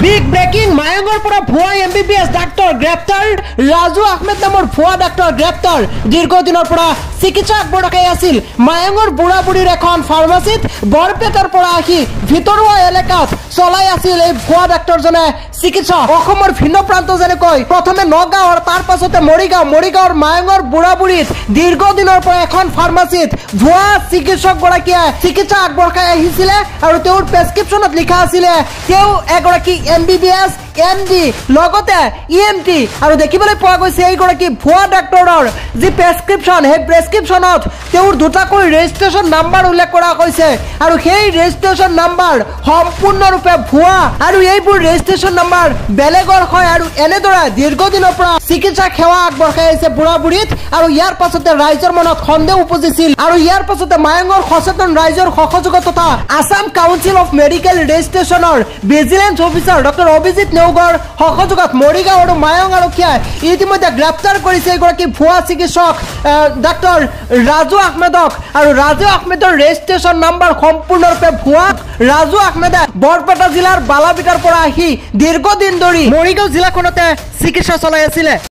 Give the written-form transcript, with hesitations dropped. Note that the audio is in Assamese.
বিগ ব্ৰেকিং মায়ঙৰ পৰা ভুৱা এমবিবিএছ ডাক্তৰ গ্ৰেপ্তাৰ ৰাজু আহমেদ নামৰ ভুৱা ডাক্তৰ গ্ৰেপ্তাৰ দীৰ্ঘদিনৰ পৰা চিকিৎসা আগবঢ়াই আছিল মায়ঙৰ বুঢ়াবুঢ়ীৰ এখন ফাৰ্মাসীত বৰপেটাৰ পৰা আহি ভিতৰুৱা এলেকাত চলাই আছিল এই ভুৱা ডাক্তৰজনে চিকিৎসা অসমৰ ভিন্ন প্ৰান্ত যেনেকৈ প্ৰথমে নগাঁৱৰ তাৰ পাছতে মৰিগাঁৱৰ মায়ঙৰ বুঢ়াবুঢ়ীত দীৰ্ঘদিনৰ পৰা এখন ফাৰ্মাসীত ভুৱা চিকিৎসকগৰাকীয়ে চিকিৎসা আগবঢ়াই আহিছিলে আৰু তেওঁৰ প্ৰেছক্ৰিপশ্যনত লিখা আছিলে তেওঁ এগৰাকী এমবিবিএছ এমডি লগতে ইএমটি আৰু দেখিবলৈ পোৱা গৈছে এইগৰাকী ভুৱা ডাক্তৰৰ যি প্ৰেছক্ৰিপশ্যন সেই প্ৰেছক্ৰিপশ্যনত তেওঁৰ দুটাকৈ ৰেজিষ্ট্ৰেশ্যন নাম্বাৰ উল্লেখ কৰা হৈছে আৰু সেই ৰেজিষ্ট্ৰেশ্যন নাম্বাৰ সম্পূৰ্ণৰূপে ভুৱা আৰু এইবোৰ ৰেজিষ্ট্ৰেশ্যন নাম্বাৰ বেলেগৰ হয় আৰু এনেদৰে দীৰ্ঘদিনৰ পৰা চিকিৎসা সেৱা আগবঢ়াই আহিছে বুঢ়াবুঢ়ীত আৰু ইয়াৰ পাছতে ৰাইজৰ মনত সন্দেহ উপজিছিল আৰু ইয়াৰ পাছতে মায়ঙৰ সচেতন ৰাইজৰ সহযোগত তথা আসাম কাউন্সিল অফ মেডিকেল ৰেজিষ্ট্ৰেশ্যনৰ ভিজিলেন্স অফিচাৰ ডক্টৰ অভিজিৎ নেওগৰ সহযোগত মৰিগাঁও আৰু মায়ং আৰক্ষীয়ে ইতিমধ্যে গ্ৰেপ্তাৰ কৰিছে এগৰাকী ভুৱা চিকিৎসক ডাক্তৰ ৰাজু আহমেদক আৰু ৰাজু আহমেদৰ ৰেজিষ্ট্ৰেশ্যন নাম্বাৰ সম্পূৰ্ণৰূপে ভুৱা ৰাজু আহমেদে বৰপেটা জিলাৰ বালাবিটাৰ পৰা আহি দীৰ্ঘদিন ধৰি মৰিগাঁও জিলাখনতে চিকিৎসা চলাই আছিলে।